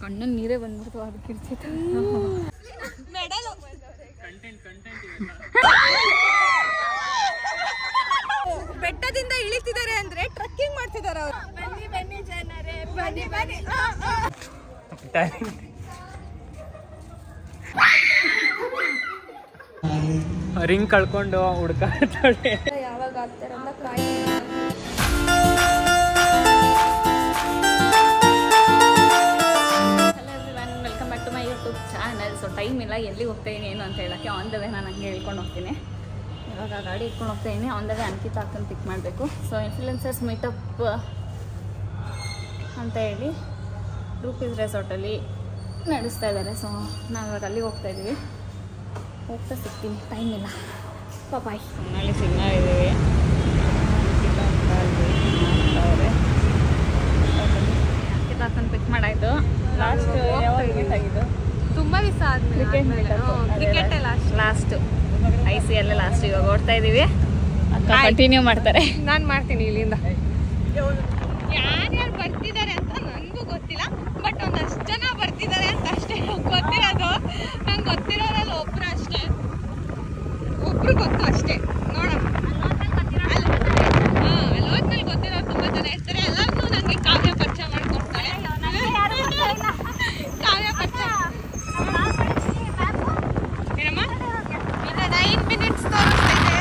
ಕಣ್ಣಲ್ಲಿ ನೀರೇ ಬಂದ್ಬಿಡ್ತು ಅದಕ್ಕೆ ಇರ್ತಿತ್ತು. ಬೆಟ್ಟದಿಂದ ಇಳಿತಿದ್ದಾರೆ ಅಂದ್ರೆ ಟ್ರೆಕ್ಕಿಂಗ್ ಮಾಡ್ತಿದ್ದಾರೆ ಅವರು. ಬನ್ನಿ ಬನ್ನಿ ಜನರೇ ಬನ್ನಿ ಬನ್ನಿ. ರಿಂಗ್ ಕಳ್ಕೊಂಡು ಹುಡ್ಕಾಡ್ತಾಳೆ. ಯಾವಾಗ ಆಗ್ತಾರಲ್ಲ ಕಾಯಿ. Welcome back to my YouTube channel. So time ಇಲ್ಲ, ಎಲ್ಲಿಗೆ ಹೋಗ್ತಾಯಿನಿ ಏನು ಅಂತ ಹೇಳೋಕ್ಕೆ ಆನ್ ದ ವೇ ನಾನು ಹಂಗೆ ಹೇಳ್ಕೊಂಡು ಹೋಗ್ತೀನಿ. ಇವಾಗ ಗಾಡಿ ಇಟ್ಕೊಂಡು ಹೋಗ್ತಾಯಿನಿ. ಆನ್ ದ ವೇ ಅಂಕಿತ ಹಾಕೊಂಡು ಪಿಕ್ ಮಾಡಬೇಕು. ಸೊ ಇನ್ಫ್ಲುಯೆನ್ಸರ್ಸ್ ಮೀಟಪ್ ಅಂತ ಹೇಳಿ ರೂಪೀಸ್ ರೆಸಾರ್ಟಲ್ಲಿ ನಡೆಸ್ತಾ ಇದ್ದಾರೆ. ಸೊ ನಾವು ಇವಾಗ ಅಲ್ಲಿಗೆ ಹೋಗ್ತಾಯಿದ್ದೀವಿ. ಹೋಗ್ತಾ ಸಿಗ್ತೀನಿ, ಟೈಮ್ ಇಲ್ಲ. ಬಾಯ್. ಸುಮ್ಮನೆ ಸಿಗ್ನಲ್ ಇದ್ದೀವಿ. ಅಂಕಿತ ಹಾಕೊಂಡು ಪಿಕ್ ಮಾಡಾಯಿತು. ಲಾಸ್ಟ್ ಕ್ರಿಕೆಟ್ ಆಗಿದ್ದು ತುಂಬ ದಿವಸ ಆದ್ಮೇಲೆ ಕ್ರಿಕೆಟ್ ಲಾಸ್ಟ್ ICL ಲಾಸ್ಟ್. ಇವಾಗ ಓಡ್ತಾ ಇದ್ದೀವಿ. ಕಂಟಿನ್ಯೂ ಮಾಡ್ತಾರೆ. ನಾನು ಮಾಡ್ತೀನಿ ಇಲ್ಲಿಂದ. ಯಾರ್ಯಾರು ಬರ್ತಿದ್ದಾರೆ ಅಂತ ನನಗೂ ಗೊತ್ತಿಲ್ಲ, ಬಟ್ ಒಂದಷ್ಟು ಜನ ಬರ್ತಿದ್ದಾರೆ ಅಂತ ಅಷ್ಟೇ ಗೊತ್ತಿರೋದು. ನಂಗೆ ಗೊತ್ತಿರೋದ್ರಲ್ಲಿ ಒಬ್ರು ಅಷ್ಟೇ, ಒಬ್ರು ಗೊತ್ತು ಅಷ್ಟೇ. ನೋಡೋಣ, ಅಲ್ಲಿ ಹೋದ್ಮೇಲೆ ಗೊತ್ತಿರೋರು ತುಂಬ ಜನ ಇರ್ತಾರೆ. ಎಲ್ಲರೂ ನನಗೆ ಕಾವ್ಯ ಪರಿಚಯ ಮಾಡ್ಕೊಡ್ತಾರೆ. ಕಾವ್ಯ ಪರಿಚಯ ಏನಮ್ಮ ಇನ್ನು 9 minutes ತೋರಿಸ್ತೈತೆ.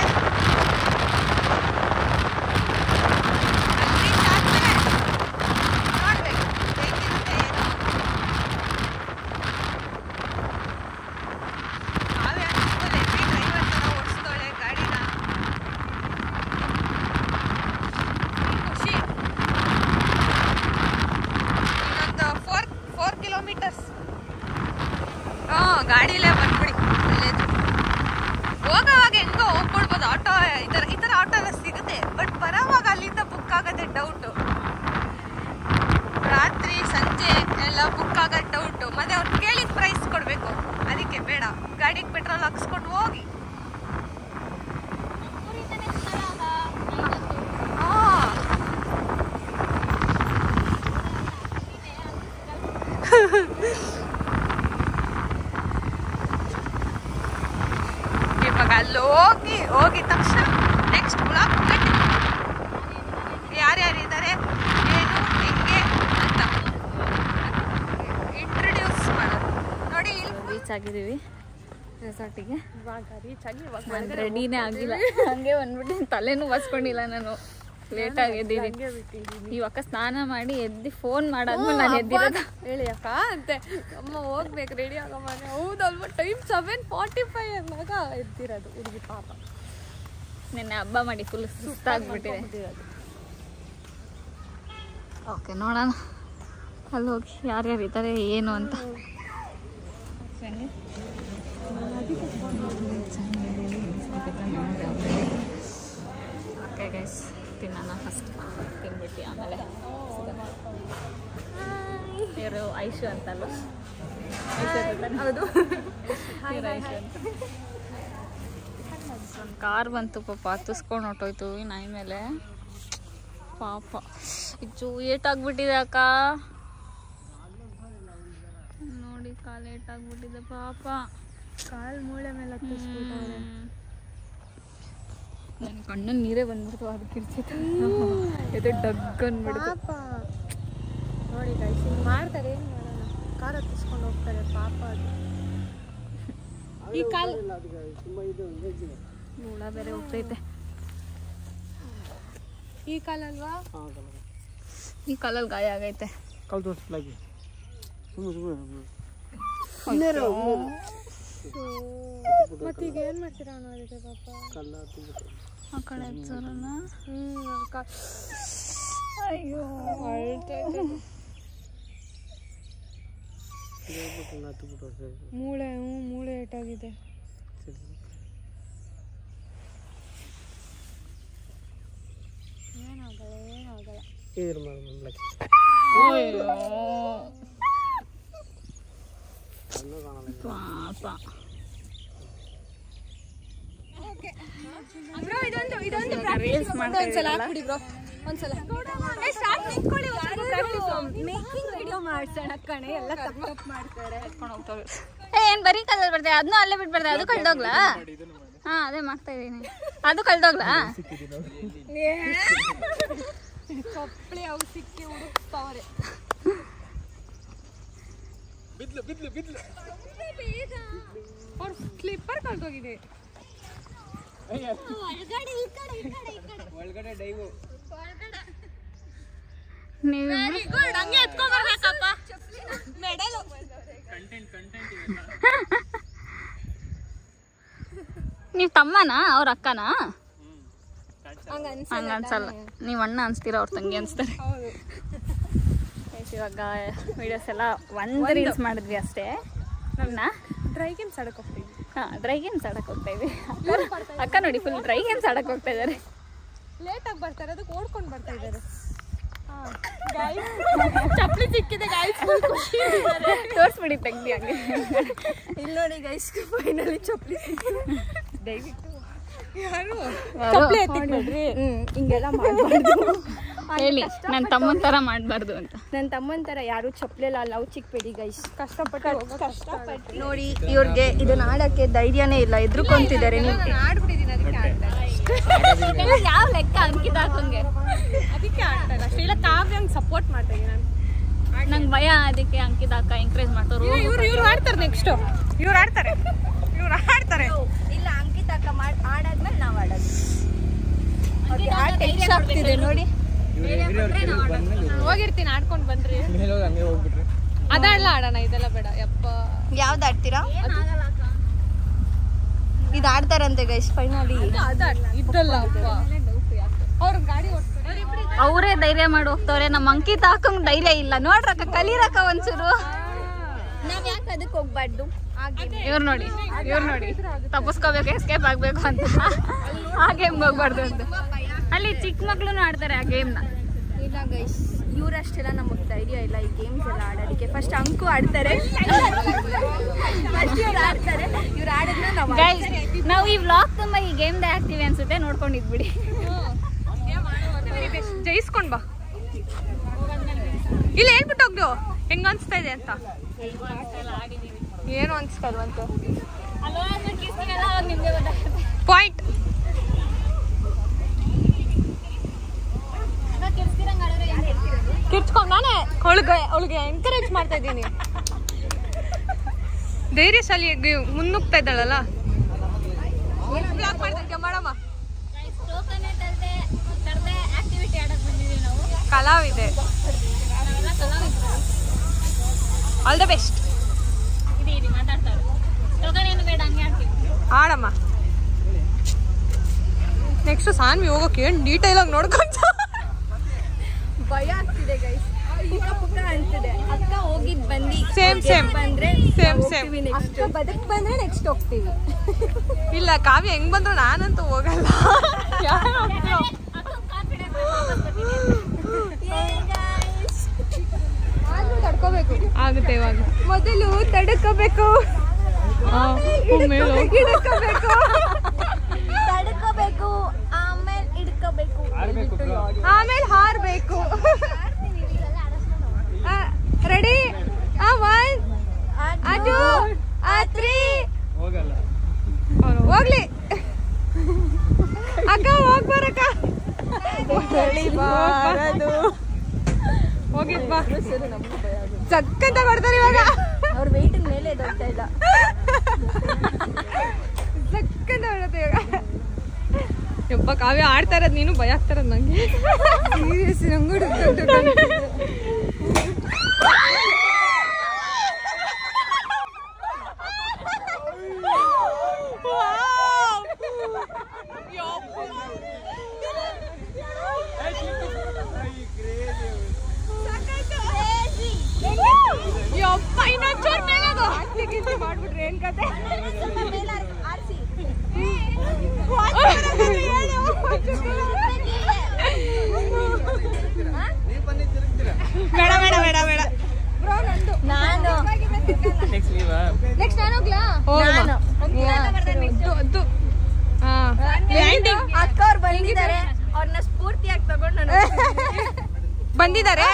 ಗಾಡಿಲೇ ಬಂದ್ಬಿಡಿ. ಹೋಗೋವಾಗ ಹೆಂಗೋ ಹೋಗ್ಬಿಡ್ಬೋದು. ಆಟೋ ಈ ಥರ ಆಟೋ ಎಲ್ಲ ಸಿಗುತ್ತೆ, ಬಟ್ ಬರೋವಾಗ ಅಲ್ಲಿಂದ ಬುಕ್ ಆಗೋದೇ ಡೌಟು. ರಾತ್ರಿ ಸಂಜೆ ಎಲ್ಲ ಬುಕ್ ಆಗೋದು ಡೌಟು. ಮತ್ತೆ ಅವ್ರು ಕೇಳಿದ ಪ್ರೈಸ್ ಕೊಡಬೇಕು. ಅದಕ್ಕೆ ಬೇಡ, ಗಾಡಿಗೆ ಪೆಟ್ರೋಲ್ ಹಾಕ್ಸ್ಕೊಂಡು ಹೋಗಿ. ಇವಾಗ ಅಲ್ಲಿ ಹೋಗಿ ತಕ್ಷಣ ನೆಕ್ಸ್ಟ್ ಬ್ಲಾಗ್ ಯಾರ್ಯಾರಿದ್ದಾರೆ ಏನು ಹೆಂಗೆ ಅಂತ ಇಂಟ್ರೊಡ್ಯೂಸ್ ಮಾಡೋದು. ನೋಡಿ, ಇಲ್ಲಿ ರೀಚ್ ಆಗಿದ್ದೀವಿ ರೆಸಾರ್ಟಿಗೆ. ರೀಚ್ ಆಗಿ ನಾನು ರೆಡಿನೇ ಆಗಿಲ್ಲ, ಹಂಗೆ ಬಂದ್ಬಿಟ್ಟು ತಲೆನೂ ಬಸ್ಕೊಂಡಿಲ್ಲ. ನಾನು ಲೇಟ್ ಆಗಿದ್ದೀನಿ. ಇವಾಗ ಸ್ನಾನ ಮಾಡಿ ಎದ್ದು ಫೋನ್ ಮಾಡಾದ್ಮೇಲೆ ನಾನು ಎದ್ದಿರೋದು. ಹೇಳಿ ಅಕ್ಕ ಅಂತೆ, ಅಮ್ಮ ಹೋಗ್ಬೇಕು ರೆಡಿ ಆಗಮ್ಮ. ಹೌದಲ್ವ, ಟೈಮ್ 7:45 ಅಂದಾಗ ಎದ್ದಿರೋದು ಹುಡುಗಿ ಪಾಪ. ನಿನ್ನೆ ಹಬ್ಬ ಮಾಡಿ ಫುಲ್ ಸುಸ್ತಾಗ್ಬಿಟ್ಟಿದೆ. ಓಕೆ, ನೋಡೋಣ ಅಲ್ಲಿ ಹೋಗಿ ಯಾರ್ಯಾರು ಇದ್ದಾರೆ ಏನು ಅಂತ. ಓಕೆ ಗೈಸ್, ತಿನ್ನೋಣ ಫಸ್ಟ್. ತಿನ್ಬಿಟ್ಟು ಆಮೇಲೆ ಇವರು ಐಶು ಅಂತಲ್ಲ, ಹೌದು, ಇವರು ಐಶು ಅಂತ. ಒಂದು ಕಾರ್ ಬಂತು ಪಾಪ, ಹತ್ತಿಸ್ಕೊಂಡು ಹೊಟ್ಟೋಯ್ತು ಈ ನಾಯಿ ಮೇಲೆ. ಪಾಪ ಇಚ್ಚು ಏಟಾಗ್ಬಿಟ್ಟಿದೆ ಅಕ್ಕ. ನೋಡಿ, ಕಾಲು ಏಟಾಗ್ಬಿಟ್ಟಿದೆ ಪಾಪ. ಕಾಲು ಮೂಳೆ ಮೇಲೆ ಹತ್ತಿಸ್ಬಿಟ್ಟವ್ರೆ. ನನ್ನ ಕಣ್ಣಲ್ಲಿ ನೀರೇ ಬಂದ್ಬಿಡ್ತು ಅದಕ್ಕೆ ಇರ್ತಿತ್ತು. ಇದು ಡಗ್ ಅಂದ್ಬಿಡ್ತು ಪಾಪ. ನೋಡಿ ಗೈಸ್, ಹಿಂಗೆ ಮಾಡ್ತಾರೆ, ಏನು ಮಾಡೋಣ. ಕಾರ್ ಹತ್ತಿಸ್ಕೊಂಡು ಹೋಗ್ತಾರೆ ಪಾಪ. ಅದು ಈ ಕಾಲ್ ಹುಳ ಬೇರೆ ಹೋಗ್ತೈತೆ. ಈ ಕಾಲಲ್ವಾ, ಈ ಕಾಲಲ್ಲಿ ಗಾಯ ಆಗೈತೆ. ಮತ್ತೀಗ ಏನು ಮಾಡ್ತೀರಾ ಅನ್ನೋದಕ್ಕೆ ಪಾಪ. ಆ ಕಡೆ ಹಚ್ಚೋರಲ್ಲ. ಅಯ್ಯೋ, ಅಳ್ತೈತೆ. ಮೂಳೆ ಏಟಾಗಿದೆ. ಏನಾಗಲ್ಲ. ಪಾಪ. ಇದೊಂದು ಒಂದ್ಸಲ ಹಾಕ್ಬಿಡಿ ಬ್ರೋ, ಒಂದ್ಸಲ ನಿಂತ್ಕೊಳ್ಳಿ. ಮೇಕಿಂಗ್ ವಿಡಿಯೋ ಮಾಡ್ಸೋಣ ಕಣೆ ಎಲ್ಲ ತಪ್ಪು ಮಾಡ್ತಾರೆ. ಏನ್ ಬರೀ ಕಲರ್ ಬರ್ತದೆ ಅದನ್ನೂ ಅಲ್ಲೇ ಬಿಟ್ಟು ಬರ್ತದೆ. ಅದು ಕಳ್ದೋಗ್ಲಾ? ಹಾ ಅದೇ ಮಾಡ್ತಾ ಇದೀನಿ. ಅದು ಕಳ್ದೋಗ್ಲಾ? ಚಪ್ಪಲಿ ಅವು ಸಿಕ್ಕಿ ಹುಡುಕ್ತಾವ್ರೆ. ಅವ್ರ ಸ್ಲಿಪ್ಪರ್ ಕಳ್ದೋಗಿದೆ. ಒಳಗಡೆ ಡೈವು ಹಂಗೆ ಎತ್ಕೊಂಡ್ಬರ್ಬೇಕಪ್ಪ. ನೀವ್ ತಮ್ಮನಾ ಅವ್ರ ಅಕ್ಕನಾ? ಹಂಗ ಅನ್ಸಲ್ಲ, ನೀವ್ ಅಣ್ಣ ಅನ್ಸ್ತೀರ, ಅವ್ರ ತಂಗಿ ಅನ್ಸ್ತಾರೆ. ಇವಾಗ ವಿಡಿಯೋಸ್ ಎಲ್ಲ ಒಂದು ರೀಲ್ಸ್ ಮಾಡಿದ್ವಿ ಅಷ್ಟೇ. ನನ್ನ ಡ್ರೈ ಗೇಮ್ಸ್ ಆಡಕ್ ಹೋಗ್ತೀವಿ. ಡ್ರೈ ಗೇಮ್ಸ್ ಆಡಕ್ ಹೋಗ್ತಾ ಇದ್ವಿ. ಅಕ್ಕ ನೋಡಿ ಫುಲ್ ಡ್ರೈ ಗೇಮ್ಸ್ ಆಡಕ್ ಹೋಗ್ತಾ ಇದಾರೆ. ಲೇಟ್ ಆಗಿ ಬರ್ತಾರೆ, ಅದಕ್ಕೆ ಓಡ್ಕೊಂಡು ಬರ್ತಾ ಇದ್ದಾರೆ. ಚಪ್ಪಲಿ ಸಿಕ್ಕಿದೆ ಗಾಯ್ಸ್, ತೋರಿಸ್ಬಿಡಿ ತೆಗ್ದಿ ಹಂಗೆ. ಇಲ್ಲಿ ನೋಡಿ ಗೈಸ್, ಫೈನಲಿ ಚಪ್ಪಲಿ ಸಿಕ್ಕಿದೆ. ದಯವಿಟ್ಟು ಯಾರು ಚಪ್ಪಲಿ ಎತ್ತಿಕ್ಬೇಡ್ರಿ, ಹಿಂಗೆಲ್ಲ ಮಾಡಬಾರ್ದು ಹೇಳಿ. ನನ್ನ ತಮ್ಮನ ಥರ ಮಾಡಬಾರ್ದು ಅಂತ. ನನ್ನ ತಮ್ಮನ ಥರ ಯಾರು ಚಪ್ಪಲೆಲ್ಲ ಲವ್ ಚಿಕ್ಬೇಡಿ ಗೈಸ್. ಕಷ್ಟಪಟ್ಟು ನೋಡಿ, ಇವ್ರಿಗೆ ಇದನ್ನ ಆಡಕ್ಕೆ ಧೈರ್ಯನೇ ಇಲ್ಲ, ಎದ್ರುಕೊಂತಿದ್ದಾರೆ. ನೀವು ಆಡ್ಬಿಟ್ಟಿದ್ದೀನಿ, ಅದಕ್ಕೆ ಯಾವ ಲೆಕ್ಕ ಅಂಕಿತ ಹಾಕಂಗೆ, ಅದಕ್ಕೆ ಆಡ್ತಾರೆ ಅಷ್ಟೇ. ಇಲ್ಲ ಕಾವ್ಯಂಗೆ ಸಪೋರ್ಟ್ ಮಾಡ್ತಾ ಇದ್ದೀನಿ ನಾನು. ನಂಗೆ ಭಯ, ಅದಕ್ಕೆ ಅಂಕಿತ ಅಕ್ಕ ಎಂಕರೇಜ್ ಮಾಡ್ತಾರೆ. ಇವ್ರು ಆಡ್ತಾರೆ, ನೆಕ್ಸ್ಟ್ ಇವ್ರು ಆಡ್ತಾರೆ. ಇಲ್ಲ ಅಂಕಿತ ಅಕ್ಕ ಆಡಾದ್ಮೇಲೆ ನಾವು ಆಡೋದು. ಆಗ್ತಿದೆ ನೋಡಿ. ಹೋಗಿರ್ತೀನಿ, ಆಡ್ಕೊಂಡು ಬಂದ್ರಿ. ಅದಾಡ್ಲ ಆಡೋಣ, ಇದೆಲ್ಲ ಬೇಡ. ಯಪ್ಪ ಯಾವ್ದು ಆಡ್ತೀರಾ? ಇದು ಆಡ್ತಾರಂತೆ ಗೈಸ್ ಫೈನಲಿ. ಇದಲ್ಲ ಅವ್ರ ಗಾಡಿ ಅವರೇ ಧೈರ್ಯ ಮಾಡಿ ಹೋಗ್ತವ್ರೆ. ನಮ್ಮ ಅಂಕಿತ ಹಾಕಂಗ್ ಧೈರ್ಯ ಇಲ್ಲ. ನೋಡ್ರಕ್ಕ, ಕಲೀರಕ್ಕ ಒಂಚೂರು. ನಾವ್ ಯಾಕೆ ಅದಕ್ಕೆ ಹೋಗ್ಬಾರ್ದು? ಇವ್ರು ನೋಡಿ ತಪ್ಪಿಸ್ಕೋಬೇಕು, ಎಸ್ಕೇಪ್ ಆಗ್ಬೇಕು ಅಂತ. ಆ ಗೇಮ್ಗೆ ಹೋಗ್ಬಾರ್ದು ಅಂತ. ಅಲ್ಲಿ ಚಿಕ್ಕ ಮಕ್ಳು ಆಡ್ತಾರೆ ಆ ಗೇಮ್ನ. ಇಲ್ಲ ಗೈಸ್, ಇವರಷ್ಟೆಲ್ಲ ನಮಗೆ ಧೈರ್ಯ ಇಲ್ಲ ಈ ಗೇಮ್ಸ್ ಎಲ್ಲ ಆಡೋದಕ್ಕೆ. ಫಸ್ಟ್ ಅಂಕು ಆಡ್ತಾರೆ, ಇವ್ರು ಆಡಿದ್ಮೇಲೆ ನಾವು ಈ ವ್ಲಾಗ್ ತುಂಬಾ ಈ ಗೇಮ್ದೇ ಆಗ್ತೀವಿ ಅನ್ಸುತ್ತೆ. ನೋಡ್ಕೊಂಡಿದ್ಬಿಡಿ. ಜಯಿಸ್ಕೊಂಡ್ ಬಾ. ಇಲ್ಲ ಹೇಳ್ಬಿಟ್ಟು ಹೋಗ್ದು ಹೆಂಗ ಅನ್ಸ್ತಾ ಇದೆ ಅಂತ. ಏನು ಅನ್ಸ್ಕಲ್ವಂತ ಪಾಯಿಂಟ್. ಕಿರ್ಚ್ಕೊಂಡ್ ನಾನೇ ಅವಳಿಗೆ ಎನ್ಕರೇಜ್ ಮಾಡ್ತಾ ಇದ್ದೀನಿ. ಧೈರ್ಯಶಾಲಿಯಾಗಿ ಮುನ್ನುಗ್ತಾ ಇದ್ದಾಳಲ್ಲ. ಮಾಡಮ್ಮ, ಕಲಾವಿದೆ. All the best. ಆಡಮ್ಮ. ನೆಕ್ಸ್ಟ್ ಸಾನ್ವಿ ಹೋಗೋಕೆ ಏನು ಡೀಟೇಲ್ ಆಗಿ ನೋಡ್ಕೊಂತ ಭಯ ಆಗ್ತಿದೆ ಗೈಸ್. ಪುಕ್ಕ ಅನ್ಸಿದೆ. ಅಕ್ಕ ಹೋಗಿದ್ ಬಂದು ಸೇಮ್ ಬಂದ್ರೆ ನೆಕ್ಸ್ಟ್ ಬದಕ್ ಬಂದ್ರೆ ನೆಕ್ಸ್ಟ್ ಹೋಗ್ತೀವಿ. ಇಲ್ಲ ಕಾವ್ಯ ಹೆಂಗ್ ಬಂದ್ರು ನಾನಂತೂ ಹೋಗಲ್ಲ. ತಡ್ಕೋಬೇಕು ಆಗುತ್ತೆ. ಇವಾಗ ಮೊದಲು ತಡ್ಕೋಬೇಕು, ತಡ್ಕೋಬೇಕು, ಆಮೇಲೆ ಹಿಡ್ಕೋಬೇಕು, ಆಮೇಲೆ ಹಾರ್ಬೇಕು. ರೆಡಿ? 1 2 3 ಹೋಗ್ಲಿ ಅಕ್ಕ, ಹೋಗ್ಬಾರಕ್ಕ. ಹೋಗಿದ್ ಬಾ. ಸಕ್ಕಂತ ಬರ್ತಾರೆ ಇವಾಗ. ಅವ್ರ ವೆಯ್ಟ್ ಮೇಲೆ ದೊಡ್ಡ ಇಲ್ಲ, ಸಕ್ಕಂತ ಬರುತ್ತೆ ಇವಾಗ. ಯಪ್ಪ ಕಾವ್ಯ ಆಡ್ತಾ ಇರೋದು ನೀನು, ಭಯ ಆಗ್ತಾ ಇರೋದು ನಂಗೆ. ಯಪ್ಪ ಇನ್ನೊಂಚೂರು ಮೇಲದು ಮಾಡ್ಬಿಟ್ರೆ ಏನ್ ಕತೆ. ಬೇಡ ಬೇಡ ಬೇಡ ಬೇಡ. ನಾನು ನೆಕ್ಸ್ಟ್ ನಾನು ಹೋಗ್ಲಾ? ಅಕ್ಕ ಅವ್ರು ಬಂದಿದ್ದಾರೆ, ಅವ್ರನ್ನ ಸ್ಫೂರ್ತಿಯಾಗಿ ತಗೊಂಡು ನಾನು ಬಂದಿದ್ದಾರೆ.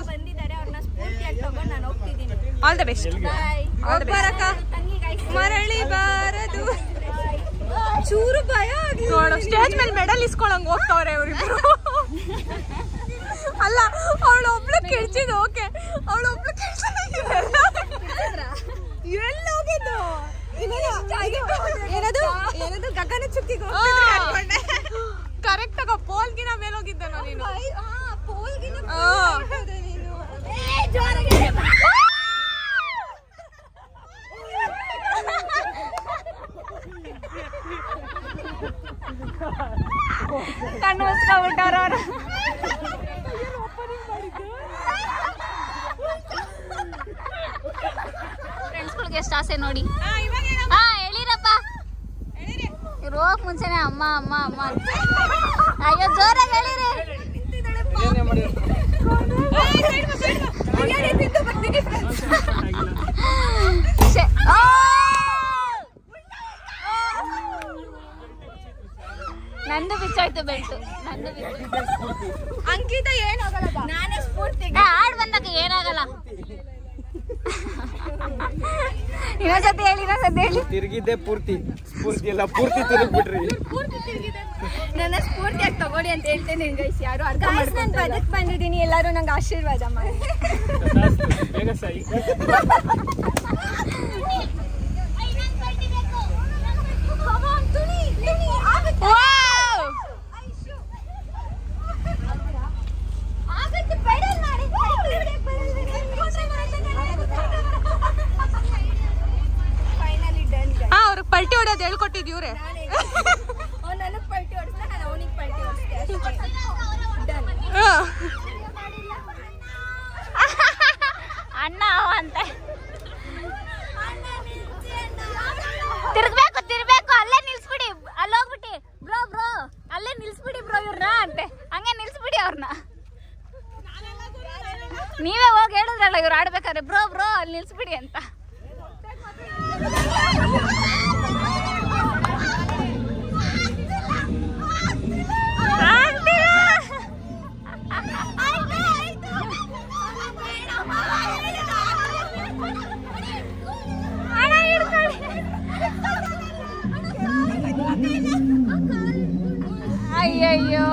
ಬಂದಿದ್ದಾರೆ, ಅವ್ರನ್ನ ಸ್ಫೂರ್ತಿಯಾಗಿ ತಗೊಂಡು ನಾನು ಹೋಗ್ತಿದ್ದೀನಿ. All the best. ಬರಕ ಮರಳಿ ಬಾರದು. ಚೂರು ಭಯ ನೋಡು, ಸ್ಟೇಜ್ ಮೇಲೆ ಮೆಡಲ್ ಇಸ್ಕೊಳಂಗ್ ಹೋಗ್ತಾವ್ರೆ ಇವ್ರಿಬ್ರು. ಅಲ್ಲ, ಅವಳೊಬ್ಳು ಕಿಡ್ಚಿದ್ ಓಕೆ, ಅವಳೊಬ್ಳು ಎಲ್ಲ ಹೋಗಿದ್ದು ಏನದು ಗಗನ ಚುಕ್ಕಿಗೆ ಕರೆಕ್ಟ್ ಆಗ ಪೋಲ್ಗಿನ ಮೇಲೋಗಿದ್ದ ನೀನು. ಕಣ್ಣು ಮುಸ್ಕೊಂಡ್ಬಿಟ್ಟವ್ರ ಅವ್ರು. ಫ್ರೆಂಡ್ಸ್ಗಳಿಗೆ ಎಷ್ಟು ಆಸೆ ನೋಡಿ. ಹಾ ಹೇಳಿರಪ್ಪ, ಇವ್ರು ಹೋಗಕ್ ಮುಂಚೆನೆ ಅಮ್ಮ ಅಮ್ಮ ಅಮ್ಮ ಅಂತ. ಅಯ್ಯೋ ಜೋರಾಗಿ ಹೇಳಿರಿ. ನಂದು ಬಿಚ್ಚೋಯ್ತು ಬೆಲ್ಟು, ನಂದು ಅಂಕಿತ ಏನಾಗಲ್ಲ, ನಾನೇ ಸ್ಫೂರ್ತಿ. ಹಾಡ್ ಬಂದಾಗ ಏನಾಗಲ್ಲ. ಇನ್ನೊಂದ್ಸತಿ ಹೇಳಿ, ಇನ್ನೊಂದ್ಸತಿ ಹೇಳಿ. ತಿರುಗಿದ್ದೆ ಪೂರ್ತಿ, ಸ್ಫೂರ್ತಿ ಎಲ್ಲ ಪೂರ್ತಿ ತಿರುಗ್ಬಿಟ್ರಿ. ನನ್ನ ಸ್ಫೂರ್ತಿಯಾಗಿ ತಗೊಳ್ಳಿ ಅಂತ ಹೇಳ್ತೇನೆ ಗೈಸ್. ಯಾರು ಅರ್ಥ ನಾನು ಬದಕ್ ಬಂದಿದ್ದೀನಿ, ಎಲ್ಲರೂ ನಂಗೆ ಆಶೀರ್ವಾದ ಮಾಡಿ. ಬೇಗ ಸಾಯಿ. ಅವ್ರಿಗೆ ಪಲ್ಟಿ ಹೊಡೆಯೋದು ಹೇಳ್ಕೊಟ್ಟಿದ್ ಇವ್ರೆ. ನನಗ್ ಪಲ್ಟಿ ಹೊಡಿಸ್ತಾ, ನಾನು ಅವನಿಗೆ ಪಲ್ಟಿ ಹೊಡಿಸ್ತೆ. ಅಣ್ಣ ಅಂತ ತಿರ್ಗ್ಬೇಕು ತಿರ್ಬೇಕು, ಅಲ್ಲೇ ನಿಲ್ಸ್ಬಿಡಿ, ಅಲ್ಲೋಗ್ಬಿಟ್ಟಿ ಬ್ರೋ ಬ್ರೋ, ಅಲ್ಲೇ ನಿಲ್ಸ್ಬಿಡಿ ಬ್ರೋ ಇವ್ರನ್ನ ಅಂತೆ. ಹಂಗೆ ನಿಲ್ಸ್ಬಿಡಿ ಅವ್ರನ್ನ. ನೀವೇ ಹೋಗಿ ಹೇಳಿದ್ರಲ್ಲ ಇವ್ರು ಆಡ್ಬೇಕಾದ್ರೆ, ಬ್ರೋ ಬ್ರೋ ಅಲ್ಲಿ ನಿಲ್ಸ್ಬಿಡಿ ಅಂತ. ಅಯ್ಯಯ್ಯೋ,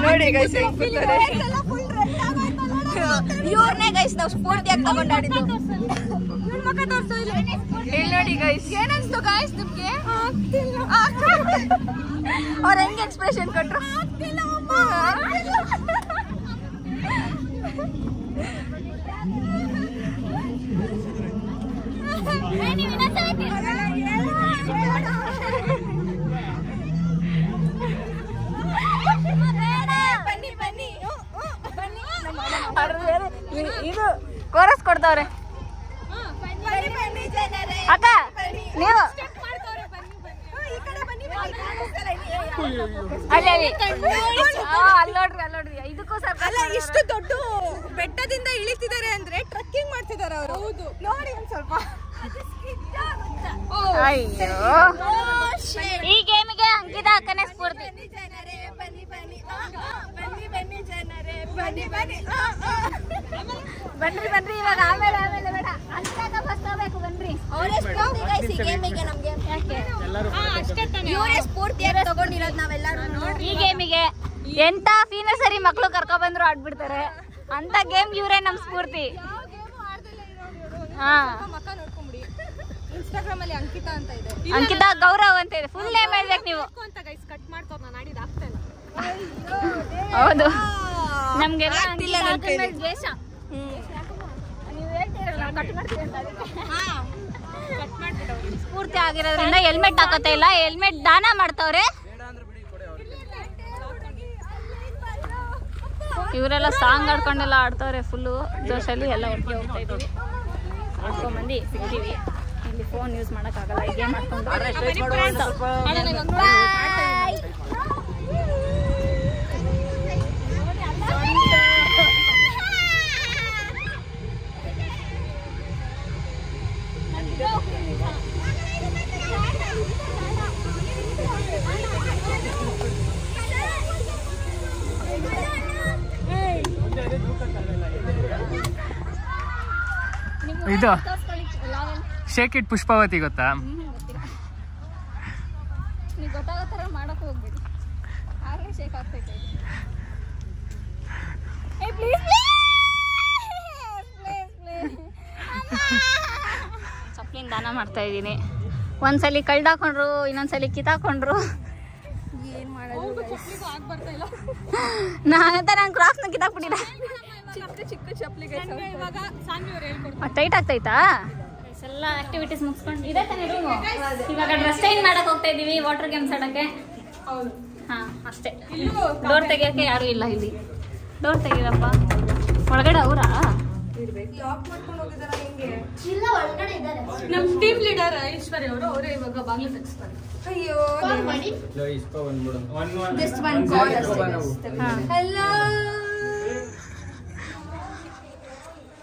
ನೋಡಿ ಗೈಸ್, ಇವ್ರನ್ನೇ ಗೈಸ್ ನಾವು ಸ್ಫೂರ್ತಿಯಾಗಿ ತಗೊಂಡಾಡಿದ್ದು. ಇಲ್ಲಿ ನೋಡಿ ಗೈಸ್, ಏನನ್ಸ್ತು ಗೈಸ್ ನಿಮ್ಗೆ? ಅವ್ರ ಹೆಂಗೆ ಎಕ್ಸ್ಪ್ರೆಷನ್ ಕೊಟ್ರು? ಇದು ಕೋರಸ್ ಕೊಡ್ತಾವ್ರೆ. ಅಕ್ಕ ನೀವು ಅಲ್ಲಿ ಅಲ್ಲಿ ನೋಡ್ರಿ, ಅಲ್ಲಿ ನೋಡ್ರಿ. ಇದಕ್ಕೋಸ್ಕರ ಅಲ್ಲ, ಇಷ್ಟು ದೊಡ್ಡ ಬೆಟ್ಟದಿಂದ ಇಳಿತಿದ್ದಾರೆ ಅಂದ್ರೆ ಟ್ರೆಕ್ಕಿಂಗ್ ಮಾಡ್ತಿದ್ದಾರೆ ಅವರು. ಹೌದು, ನೋಡಿ ಒಂದ್ ಸ್ವಲ್ಪ. ಅಯ್ಯೋ, ಈ ಗೇಮಿಗೆ ಅಂಕಿತ ಅಕ್ಕನೇ ಸ್ಫೂರ್ತಿ. ಬನ್ರಿ ಬನ್ರಿ, ಇವಾಗ ಆಮೇಲೆ ಆಮೇಲೆ ಬೇಡ, ಅಂತಾಗ ಫಸ್ಟ್ ಹೋಗ್ಬೇಕು. ಬನ್ರಿ, ಅವರೇ ಸ್ಫೂರ್ತಿ ಗೈಸ್ ಈ ಗೇಮಿಗೆ. ನಮ್ಗೆ ಯಾಕೆ ಇವರೇ ಸ್ಫೂರ್ತಿಯಾಗಿ ತಗೊಂಡಿರೋದು ನಾವೆಲ್ಲರೂ. ಈ ಗೇಮಿಗೆ ಎಂತ ಫೀನಸರಿ ಮಕ್ಳು ಕರ್ಕೊ ಬಂದ್ರು ಆಡ್ಬಿಡ್ತಾರೆ ಅಂತ ಗೇಮ್ ಇವ್ರೆ ನಮ್ ಸ್ಫೂರ್ತಿ. ಹಾ, ಇನ್ಸ್ಟಾಗ್ರಾಮ್ ಅಲ್ಲಿ ಅಂಕಿತಾ ಅಂತ ಇದೆ, ಅಂಕಿತಾ ಗೌರವ್ ಅಂತ ಇದೆ. ಫುಲ್ ನೇಮ್ ಹೇಳ್ಬೇಕು ನೀವು ಅಂತ ಗೈಸ್. ಕಟ್ ಮಾಡ್ಕೊ, ನಾನು ಆಡಿದ ಆಗ್ತಾ ಇಲ್ಲ. ಹೌದು, ನಮ್ಗೆಲ್ಲ ದ್ವೇಷ. ನೀವು ಹೇಳ್ತೀರಲ್ಲ ಕಟ್ ಮಾಡ್ತೀವಿ ಅಂತ, ಸ್ಫೂರ್ತಿ ಆಗಿರೋದ್ರಿಂದ ಹೆಲ್ಮೆಟ್ ಹಾಕತ್ತೆ ಇಲ್ಲ. ಹೆಲ್ಮೆಟ್ ದಾನ ಮಾಡ್ತವ್ರೆ. ಇವರೆಲ್ಲ ಸಾಂಗ್ ಆಡ್ಕೊಂಡೆಲ್ಲ ಆಡ್ತವ್ರೆ. ಫುಲ್ಲು ಜೋಶಲ್ಲಿ ಎಲ್ಲ ಒಟ್ಟಿಗೆ ಹೋಗ್ತಾ ಇದ್ದೀವಿ. ಮಂದಿ ಸಿಗ್ತೀವಿ. ಇಲ್ಲಿ ಫೋನ್ ಯೂಸ್ ಮಾಡೋಕ್ಕಾಗಲ್ಲ, ಹೀಗೆ ಮಾಡ್ಕೊಂಡು. ಇದು ಶೇಕ್ ಇಟ್ ಪುಷ್ಪಾವತಿ ಗೊತ್ತಾ? ನೀವು ಗೊತ್ತಾಗೋ ಥರ ಮಾಡಕ್ಕೆ ಹೋಗ್ಬೇಡಿ, ಆಗಲೇ ಶೇಕ್ ಆಗ್ತೈತೆ. ಚಪ್ಲಿನ ದಾನ ಮಾಡ್ತಾ ಇದ್ದೀನಿ. ಒಂದ್ಸಲಿ ಕಳ್ದಾಕೊಂಡ್ರು, ಇನ್ನೊಂದ್ಸಲಿ ಕಿತ್ತಾಕೊಂಡ್ರು. ಏನು ಮಾಡೋದು ನಾನು ಕ್ರಾಸ್ನ ಕಿತ್ತಾಕ್ಬಿಟ್ಟಿಲ್ಲ. ಚಿಕ್ಕ ಚಪ್ಪಲಿಗೆ ಟೈಟ್ ಆಗ್ತೈತಾ? ಎಲ್ಲ ಆಕ್ಟಿವಿಟೀಸ್ ಮುಗಿಸ್ಕೊಂಡು ಇದೆ ತಾನೇ ರೂಮು. ಇವಾಗ ಡ್ರೆಸ್ ಚೇಂಜ್ ಮಾಡಕ್ ಹೋಗ್ತಾ ಇದೀವಿ, ವಾಟರ್ ಗೇಮ್ಸ್ ಆಡಕ್ಕೆ. ಹಾ ಅಷ್ಟೇ. ಡೋರ್ ತೆಗಿಯಕ್ಕೆ ಯಾರು ಇಲ್ಲ ಇಲ್ಲಿ. ಡೋರ್ ತೆಗೀರಪ್ಪ. ಒಳಗಡೆ ಅವರಾ? ನಮ್ಮ ಟೀಮ್ ಲೀಡರ್ ಐಶ್ವರ್ಯ ಅವರು ಅವರೇ ಇವಾಗ ಬಾಗಿಲು ತೆಗಿಸ್ತಾರೆ. ಅಯ್ಯೋ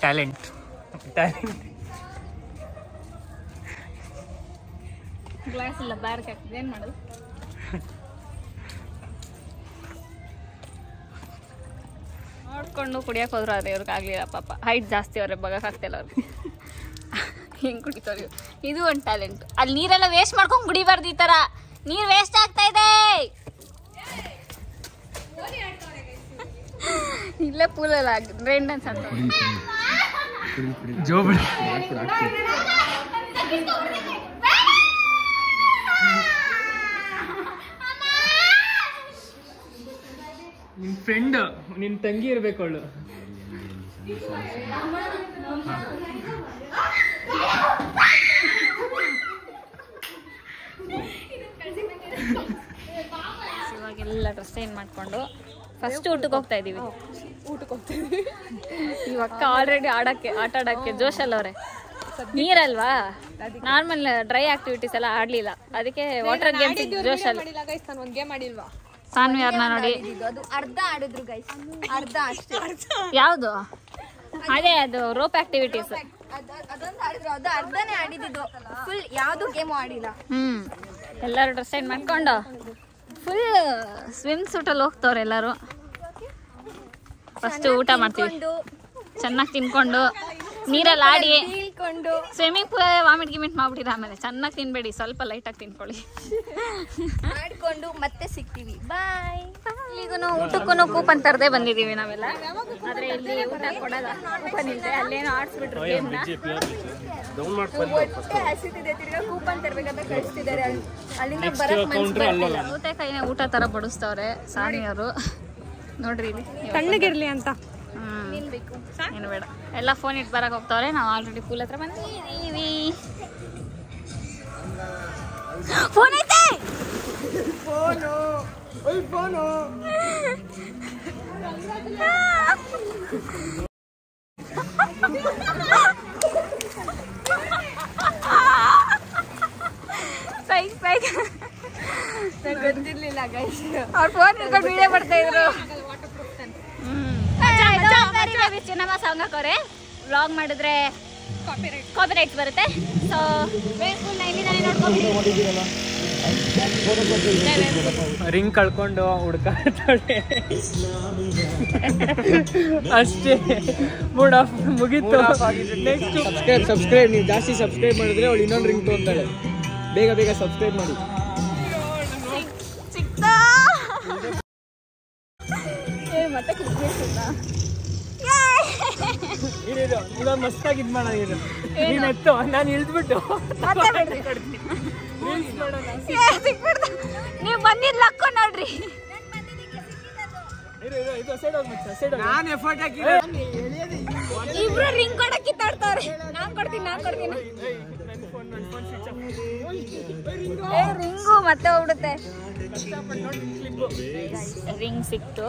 ಟ್ಯಾಲೆಂಟ್ ಗ್ಲಾಸ್ ಇಲ್ಲ, ಬ್ಯಾರ್ಕ್ ಹಾಕ್ತಿದೆ. ಏನ್ ಮಾಡೋದು? ನೋಡ್ಕೊಂಡು ಕುಡಿಯಕ್ಕೆ ಹೋದ್ರು ಅದೇ ಇವ್ರಿಗೆ ಆಗ್ಲಿಲ್ಲ ಪಾಪ. ಹೈಟ್ ಜಾಸ್ತಿ ಅವ್ರೆ, ಬಗಕ್ ಆಗ್ತಿಲ್ಲ ಅವ್ರಿಗೆ. ಹೆಂಗ್ ಕುಡಿತಾರೆ? ಇದು ಒಂದು ಟ್ಯಾಲೆಂಟ್. ಅಲ್ಲಿ ನೀರೆಲ್ಲ ವೇಸ್ಟ್ ಮಾಡ್ಕೊಂಡು ಕುಡಿಬಾರ್ದು. ಈ ತರ ನೀರ್ ವೇಸ್ಟ್ ಆಗ್ತಾ ಇದೆ. ಇಲ್ಲೇ ಪೂಲಲ್ಲ ರೈನ್ ಡ್ಯಾನ್ಸ್ ಅಂತ ಜೋಬಿ ನಿನ್ ಫ್ರೆಂಡ್, ನಿನ್ ತಂಗಿ ಇರ್ಬೇಕು ಅವಳು. ಇವಾಗೆಲ್ಲ ಡ್ರೆಸ್ ಚೇಂಜ್ ಮಾಡ್ಕೊಂಡು ಫಸ್ಟ್ ಊಟಕ್ಕೆ ಹೋಗ್ತಾ ಇದೀವಿ. ಇವಾಗ ಆಲ್ರೆಡಿ ಆಟ ಆಡಕ್ಕೆ ಜೋಶಲ್ಲವ್ರೆ. ನೀರಲ್ವಾ, ನಾರ್ಮಲ್ ಡ್ರೈ ಆಕ್ಟಿವಿಟೀಸ್ ಎಲ್ಲ ಆಡ್ಲಿಲ್ಲ, ಅದಕ್ಕೆ ವಾಟರ್ ಗೇಮ್ಸ್ ಜೋಶಲ್ಲಿ. ಸಾನ್ವಿಯರ್ನ ನೋಡಿ ಅರ್ಧ ಆಡಿದ್ರು ಗೈಸ್, ಅರ್ಧ ಅಷ್ಟೇ. ಯಾವುದು? ಅದೇ ಅದು ರೋಪ್ ಆಕ್ಟಿವಿಟೀಸ್. ಅದೊಂದು ಆಡಿದ್ರು, ಅದು ಅರ್ಧನೇ ಆಡಿದ್ದು, ಫುಲ್ ಯಾವ್ದು ಗೇಮು ಆಡಿಲ್ಲ. ಎಲ್ಲರೂ ಡ್ರೆಸ್ ಚೇಂಜ್ ಮಾಡ್ಕೊಂಡು ಫುಲ್ ಸ್ವಿಮ್ ಸೂಟಲ್ಲಿ ಹೋಗ್ತವ್ರೆ ಎಲ್ಲರೂ. ಫಸ್ಟ್ ಊಟ ಮಾಡ್ತೀವಿ, ಚೆನ್ನಾಗಿ ತಿನ್ಕೊಂಡು ನೀರಲ್ಲಿ ಆಡಿ ಸ್ವಿಮ್ಮಿಂಗ್ ಪೂಲ್ ವಾಮಿಟ್ ಗಿಮಿಟ್ ಮಾಡ್ಬಿಟ್ಟಿರ. ಆಮೇಲೆ ಚೆನ್ನಾಗಿ ತಿನ್ಬೇಡಿ, ಸ್ವಲ್ಪ ಲೈಟಾಗಿ ತಿನ್ಕೊಳ್ಳಿ. ಮಾಡ್ಕೊಂಡು ಮತ್ತೆ ಸಿಗ್ತೀವಿ. ಬಾಯ್. ಇಲ್ಲಿಗೂ ಊಟಕ್ಕೂ ಕೂಪನ್ ತರದೇ ಬಂದಿದ್ದೀವಿ ನಾವೆಲ್ಲ. ಆದ್ರೆ ಇಲ್ಲಿ ಊಟ ಕೊಡಲ್ಲ, ಕೂಪನ್ ಇಲ್ಲದೆ ಅಲ್ಲೇನೋ ಆಡ್ಸ್ಬಿಟ್ರು ಗೇಮ್ನ. ಹೊಟ್ಟೆ ಹಸಿತಿದೆ, ತಿರ್ಗಾ ಕೂಪನ್ ತರಬೇಕಂತ ಕಳಿಸ್ತಿದ್ದಾರೆ. ಅಲ್ಲಿಂದ ಬರಕ್ ಮನ್ಸಿಲ್ಲ. ಸೌತೆಕಾಯಿನ ಊಟ ತರ ಬಡಿಸ್ತವ್ರೆ ಸಾನಿಯವರು. ನೋಡ್ರಿ ಇಲ್ಲಿ ತಣ್ಣಗಿರ್ಲಿ ಅಂತ. ಏನು ಬೇಡ, ಎಲ್ಲ ಫೋನ್ ಇಟ್ಟು ಬರಕ್ಕೆ ಹೋಗ್ತಾವ್ರೆ. ನಾವು ಆಲ್ರೆಡಿ ಪೂಲ್ ಹತ್ರ ಬಂದಿದ್ದೀವಿ. ಫೋನ್ ಐತೆ, ಫೋನು ಗೊತ್ತಿರ್ಲಿಲ್ಲ ಗೈಸ್. ಅವ್ರ ಫೋನ್ ಇಟ್ಕೊಂಡು ವಿಡಿಯೋ ಮಾಡ್ತಾ ಇದ್ರು. ಸಿನಿಮಾ ಸಾಂಗ್ ಹಾಕೋರೆ ವ್ಲಾಗ್ ಮಾಡಿದ್ರೆ ಕಾಪಿರೈಟ್ಸ್ ಬರುತ್ತೆ. ಸೊ ರಿಂಗ್ ಕಳ್ಕೊಂಡು ಹುಡ್ಕಾಡ್ತಾಳೆ ಅಷ್ಟೇ. ಮೂಡ್ ಆಫ್ ಮುಗೀತು. ನೆಕ್ಸ್ಟ್ ಸಬ್ಸ್ಕ್ರೈಬ್ ನೀವು ಜಾಸ್ತಿ ಸಬ್ಸ್ಕ್ರೈಬ್ ಮಾಡಿದ್ರೆ ಅವಳು ಇನ್ನೊಂದು ರಿಂಗ್ ತೊಗೊಂತಾಳೆ. ಬೇಗ ಬೇಗ ಸಬ್ಸ್ಕ್ರೈಬ್ ಮಾಡಿ. ಸಿಕ್ತಾ ಮತ್ತೆ ಇವಾಗ ಮಸ್ತಾಗಿ ಇದ್ ಮಾಡೋದು. ನೀನ್ ಎತ್ತು, ನಾನು ಇಳಿದ್ಬಿಟ್ಟು ನೀವು ಬಂದಿದ್ ಲಕ್ಕ ನೋಡ್ರಿ. ನಾನು ಎಫರ್ಟ್ ಹಾಕಿ ಇಬ್ರು ರಿಂಗ್ ಕೊಡಕ್ ಕಿತ್ತಾಡ್ತಾರೆ. ನಾನ್ ಕೊಡ್ತೀನಿ. ರಿಂಗು ಮತ್ತೆ ಹೋಗ್ಬಿಡುತ್ತೆ. ರಿಂಗ್ ಸಿಕ್ತು,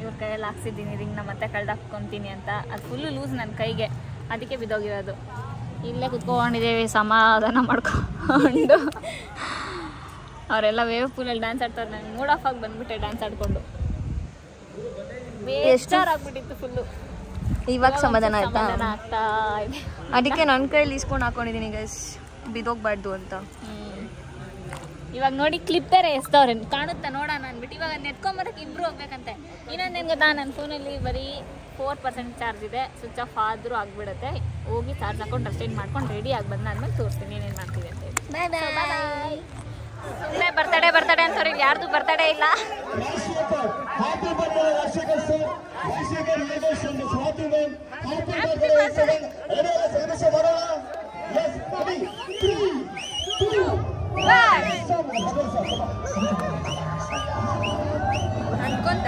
ಇವ್ರ ಕೈಯಲ್ಲಿ ಹಾಕ್ಸಿದ್ದೀನಿ ರಿಂಗ್ನ. ಮತ್ತೆ ಕಳ್ದಾಕ್ಕೊಂತೀನಿ ಅಂತ. ಅದು ಫುಲ್ಲು ಲೂಸ್ ನನ್ನ ಕೈಗೆ, ಅದಕ್ಕೆ ಬಿದ್ದೋಗಿರೋದು. ಇಲ್ಲೇ ಕುತ್ಕೊಂಡಿದ್ದೇವೆ ಸಮಾಧಾನ ಮಾಡ್ಕೊಂಡು. ಅವರೆಲ್ಲ ವೇವ್ ಪೂಲಲ್ಲಿ ಡ್ಯಾನ್ಸ್ ಆಡ್ತಾರೆ. ನಾನು ಮೂಡ್ ಆಫ್ ಆಗಿ ಬಂದ್ಬಿಟ್ಟೆ ಡ್ಯಾನ್ಸ್ ಆಡ್ಕೊಂಡು. ಬೇಜಾರ್ ಆಗ್ಬಿಟ್ಟಿತ್ತು ಫುಲ್ಲು. ಇವಾಗ ಸಮಾಧಾನ ಆಯ್ತಾ? ಆಗ್ತಾ ಇದೆ. ಅದಕ್ಕೆ ನನ್ನ ಕೈಯಲ್ಲಿ ಇಸ್ಕೊಂಡು ಹಾಕೊಂಡಿದ್ದೀನಿ ಗೈಸ್, ಬಿದೋಗ್ಬಾರ್ದು ಅಂತ. ಇವಾಗ ನೋಡಿ ಕ್ಲಿಪ್ ಬೇರೆ ಎಸ್ತವ್ರೆ, ಕಾಣುತ್ತಾ ನೋಡೋಣ ಅಂದ್ಬಿಟ್ಟು ಬಟ್ ಇವಾಗ ನೆತ್ಕೊಂಬರಕ್ಕೆ ಇಬ್ರು ಹೋಗ್ಬೇಕಂತೆ. ಇನ್ನೊಂದೇನು ಗೊತ್ತಾ, ನನ್ನ ಫೋನಲ್ಲಿ ಬರೀ 4% ಚಾರ್ಜ್ ಇದೆ, ಸ್ವಿಚ್ ಆಫ್ ಆದರೂ ಆಗಿಬಿಡುತ್ತೆ. ಹೋಗಿ ಚಾರ್ಜ್ ಹಾಕೊಂಡು ರೆಸ್ಟೇಟ್ ಮಾಡ್ಕೊಂಡು ರೆಡಿ ಆಗಿ ಬಂದಾದ್ಮೇಲೆ ತೋರಿಸ್ತೀನಿ ಏನೇನು ಮಾಡ್ತೀವಿ ಅಂತ ಹೇಳಿ. ಬಾಯ್ ಬಾಯ್. ಸುಮ್ಮನೆ ಬರ್ತಡೇ ಅಂತವ್ರು ಇಲ್ಲಿ ಯಾರ್ದು ಬರ್ತಡೇ ಇಲ್ಲ. ಅನ್ಕೊಂತ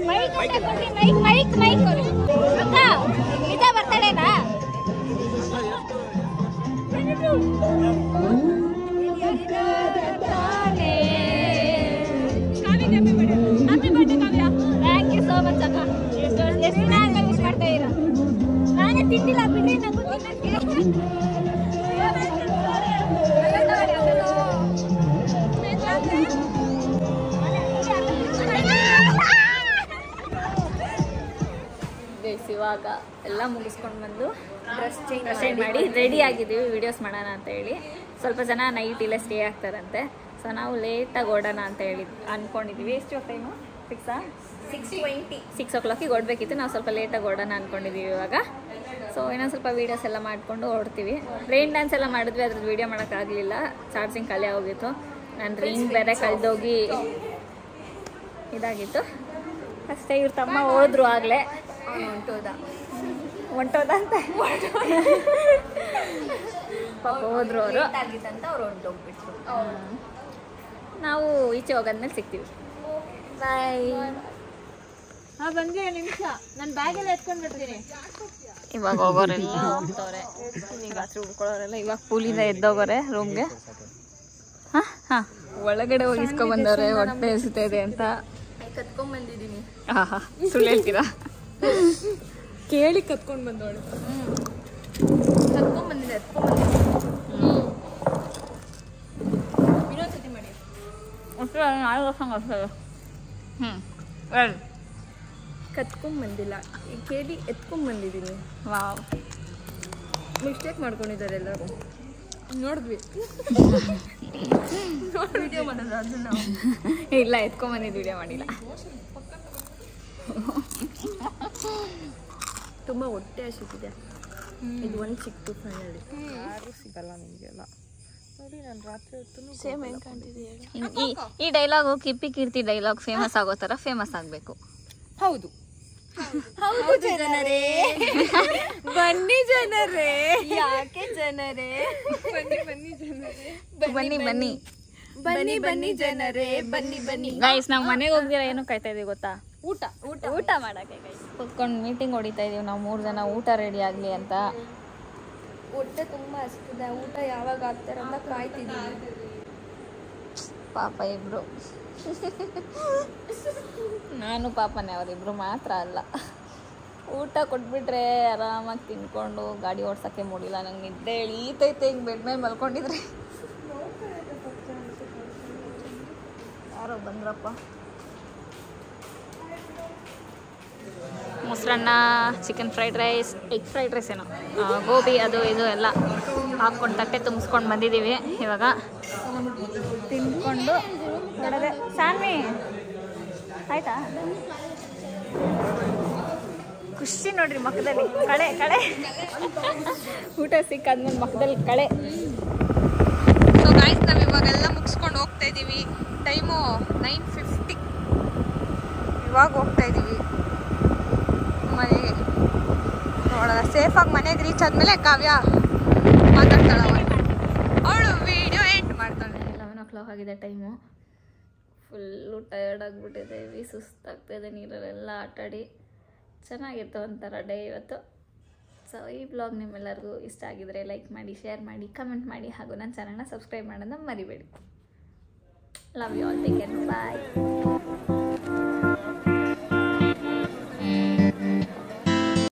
ಮೈಕ್ ಅಕ್ಕ ಇದ ಬರ್ತಡೇನಾ? ಥ್ಯಾಂಕ್ ಯು ಸೋ ಮಚ್ ಅಕ್ಕ. ಎಷ್ಟು ದಿನ ಆದ್ಮೇಲೆ ವಿಶ್ ಮಾಡ್ತಾ ಇದ್ದೀರಾ. ನಾನೇ ತಿಂದಿಲ್ಲ ಬಿಡ್ರಿ, ನಂಗೂ ತಿನ್ನಕ್ಕೆ. ಇವಾಗ ಎಲ್ಲ ಮುಗಿಸ್ಕೊಂಡು ಬಂದು ಡ್ರೆಸ್ ಚೇಂಜ್ ಮಾಡಿ ರೆಡಿ ಆಗಿದ್ದೀವಿ ವಿಡಿಯೋಸ್ ಮಾಡೋಣ ಅಂತ ಹೇಳಿ. ಸ್ವಲ್ಪ ಜನ ನೈಟ್ ಇಲ್ಲೇ ಸ್ಟೇ ಆಗ್ತಾರಂತೆ. ಸೊ ನಾವು ಲೇಟಾಗಿ ಓಡೋಣ ಅಂತ ಹೇಳಿ ಅಂದ್ಕೊಂಡಿದ್ದೀವಿ. ಎಷ್ಟು ಟೈಮು? 6 o'clock ಓಡಬೇಕಿತ್ತು. ನಾವು ಸ್ವಲ್ಪ ಲೇಟಾಗಿ ಓಡೋಣ ಅಂದ್ಕೊಂಡಿದ್ದೀವಿ ಇವಾಗ. ಸೊ ಇನ್ನೊಂದು ಸ್ವಲ್ಪ ವೀಡಿಯೋಸ್ ಎಲ್ಲ ಮಾಡಿಕೊಂಡು ಓಡ್ತೀವಿ. ರೈನ್ ಡ್ಯಾನ್ಸ್ ಎಲ್ಲ ಮಾಡಿದ್ವಿ, ಅದ್ರದ್ದು ವೀಡಿಯೋ ಮಾಡೋಕ್ಕಾಗಲಿಲ್ಲ, ಚಾರ್ಜಿಂಗ್ ಖಾಲಿ ಆಗೋಗಿತ್ತು. ನನ್ನ ರಿಂಗ್ ಬೇರೆ ಕಳೆದೋಗಿ ಇದಾಗಿತ್ತು ಅಷ್ಟೇ. ಇವ್ರ ತಮ್ಮ ಹೋದ್ರು ಆಗಲೇ. ಹೊಂಟೋದ ಅಂತ ಪಾಪ ಹೋದ್ರು ಅವರು. ಅವ್ರು ಹೊಂಟೋಗ್ಬಿಟ್ರು. ನಾವು ಈಚೆ ಹೋಗೋದ್ಮೇಲೆ ಸಿಗ್ತೀವಿ. ಬಾಯ್. ಬಂದ್ರೆ ನಿಮಿಷ ನಾನು ಬ್ಯಾಗೆಲ್ಲ ಎತ್ಕೊಂಡು ಬಿಡ್ತೀನಿ. ಇವಾಗ ಹೋಗೋರೆಲ್ಲ ಹೋಗ್ತವ್ರೆ, ಈಗ ರಾತ್ರಿ ಉಳ್ಕೊಳ್ಳೋರೆಲ್ಲ ಇವಾಗ ಪೂಲಿಂದ ಎದ್ದೋಗೋರೆ ರೂಮ್ಗೆ. ಹಾಂ ಒಳಗಡೆ ಹೋಗಿ ಇಸ್ಕೊಂಡ್ಬಂದವ್ರೆ, ಹೊಟ್ಟೆ ಎಸಿತಾ ಇದೆ ಅಂತ. ಕತ್ಕೊಂಡ್ ಬಂದಿದ್ದೀನಿ. ಸುಳ್ಳು ಹೇಳ್ತೀರಾ? ಕೇಳಿ ಕತ್ಕೊಂಡು ಬಂದವಳು. ಕತ್ಕೊಂಡ್ ಬಂದಿದೆ. ಇನ್ನೊಂದ್ಸತಿ ಮಾಡಿ. ನಾಳೆ ವರ್ಷ ಕತ್ಕೊಂಡ್ ಬಂದಿಲ್ಲ, ಕೇಳಿ ಎತ್ಕೊಂಡ್ ಬಂದಿದ್ದೀನಿ. ವಾವ್, ಮಿಸ್ಟೇಕ್ ಮಾಡ್ಕೊಂಡಿದ್ದಾರೆ ಎಲ್ಲರೂ. ನೋಡಿದ್ವಿ ವಿಡಿಯೋ ಮಾಡೋದು ಅದನ್ನ ನಾವು. ಇಲ್ಲ, ಎತ್ಕೊಂಬಂದಿದ್ದು ವಿಡಿಯೋ ಮಾಡಿಲ್ಲ. ತುಂಬ ಹೊಟ್ಟೆ ಹಸಿತಿದೆ. ಇದು ಒಂದು ಸಿಕ್ತು ಫೈನಲಿ. ಯಾರು ಸಿಗಲ್ಲ ನಿಮಗೆಲ್ಲ. ನೋಡಿ ನಾನು ರಾತ್ರಿ ಹೊತ್ತು ಸೇಮ್ ಹೆಂಗೆ ಕಾಣ್ತಿದೆ. ಈ ಡೈಲಾಗು ಕಿಪ್ಪಿ ಕೀರ್ತಿ ಡೈಲಾಗ್ ಫೇಮಸ್ ಆಗೋ ಥರ ಫೇಮಸ್ ಆಗಬೇಕು. ಹೌದು ಹೌದು ಜನರೇ, ಬನ್ನಿ ಜನರೇ. ಯಾಕೆ ಜನರೇ? ಬನ್ನಿ ಜನರೇ, ಬನ್ನಿ ಬನ್ನಿ ಬನ್ನಿ ಬನ್ನಿ ಜನರೇ, ಬನ್ನಿ ಬನ್ನಿ. ಗೈಸ್, ನಾವು ಮನೆಗೆ ಹೋಗ್ದಿರ ಏನು ಕಾಯ್ತಾ ಇದೀವಿ ಗೊತ್ತಾ? ಊಟ ಊಟ ಊಟ ಮಾಡಕ್ಕೆ. ಗೈಸ್ ಕುತ್ಕೊಂಡು ಮೀಟಿಂಗ್ ಹೊಡಿತಾ ಇದೀವಿ ನಾವು 3 ಜನ, ಊಟ ರೆಡಿ ಆಗಲಿ ಅಂತ. ಹೊಟ್ಟೆ ತುಂಬ ಹಸ್ತಿದೆ. ಊಟ ಯಾವಾಗ ಆಗ್ತಾರೆ ಅಂತ ಕಾಯ್ತಿದ್ದೀವಿ. ಪಾಪ ಇಬ್ರು. ನಾನು ಪಾಪನೇ, ಅವರಿಬ್ರು ಮಾತ್ರ ಅಲ್ಲ. ಊಟ ಕೊಟ್ಬಿಟ್ರೆ ಆರಾಮಾಗಿ ತಿನ್ಕೊಂಡು ಗಾಡಿ ಓಡ್ಸೋಕ್ಕೆ ಮೂಡಿಲ್ಲ. ನಂಗೆ ನಿದ್ದೆ ಇಳೀತೈತೆ ಹಿಂಗೆ ಬೆಡ್ ಮೇಲೆ ಮಲ್ಕೊಂಡಿದ್ರೆ. ಯಾರೋ ಬಂದ್ರಪ್ಪ. ಮೊಸರನ್ನ, chicken fried rice, egg fried rice ಏನೋ, ಗೋಬಿ ಅದು ಇದು ಎಲ್ಲ ಹಾಕ್ಕೊಂಡು ತಟ್ಟೆ ತುಂಬಿಸ್ಕೊಂಡು ಬಂದಿದ್ದೀವಿ. ಇವಾಗ ತಿನ್ಕೊಂಡು ಹೊರಡೆ. ಸಾನ್ವಿ ಆಯ್ತಾ? ಖುಷಿ ನೋಡ್ರಿ ಮಕ್ಕದಲ್ಲಿ. ಕಳೆ ಕಳೆ ಊಟ ಸಿಕ್ಕಾದ್ಮೇಲೆ ಮಕ್ಕದಲ್ಲಿ ಕಳೆ. ಸೊ ಗಾಯ್ಸ್, ನಾವು ಇವಾಗೆಲ್ಲ ಮುಗಿಸ್ಕೊಂಡು ಹೋಗ್ತಾ ಇದ್ದೀವಿ. ಟೈಮು 9:50. ಇವಾಗ ಹೋಗ್ತಾ ಇದ್ದೀವಿ ಮನೆಗೆ. ನೋಡೋಣ ಸೇಫಾಗಿ ಮನೆಗೆ ರೀಚ್ ಆದಮೇಲೆ ಕಾವ್ಯ ಮಾತಾಡ್ತಾಳೆ. ಅವಳು ವಿಡಿಯೋ ಎಂಡ್ ಮಾಡ್ತಾಳೆ. 11 o'clock ಆಗಿದೆ ಟೈಮು. ಫುಲ್ಲು ಟಯರ್ಡ್ ಆಗಿಬಿಟ್ಟಿದೆ, ಸುಸ್ತಾಗ್ತಾಯಿದೆ. ನೀರಲ್ಲೆಲ್ಲ ಆಟಾಡಿ ಚೆನ್ನಾಗಿತ್ತು ಒಂಥರ ಡೇ ಇವತ್ತು. ಸೊ ಈ ಬ್ಲಾಗ್ ನಿಮ್ಮೆಲ್ಲರಿಗೂ ಇಷ್ಟ ಆಗಿದರೆ ಲೈಕ್ ಮಾಡಿ, ಶೇರ್ ಮಾಡಿ, ಕಮೆಂಟ್ ಮಾಡಿ, ಹಾಗೂ ನನ್ನ ಚಾನಲ್ನ ಸಬ್ಸ್ಕ್ರೈಬ್ ಮಾಡೋದನ್ನ ಮರಿಬೇಡಿ. Love you all, take care, bye.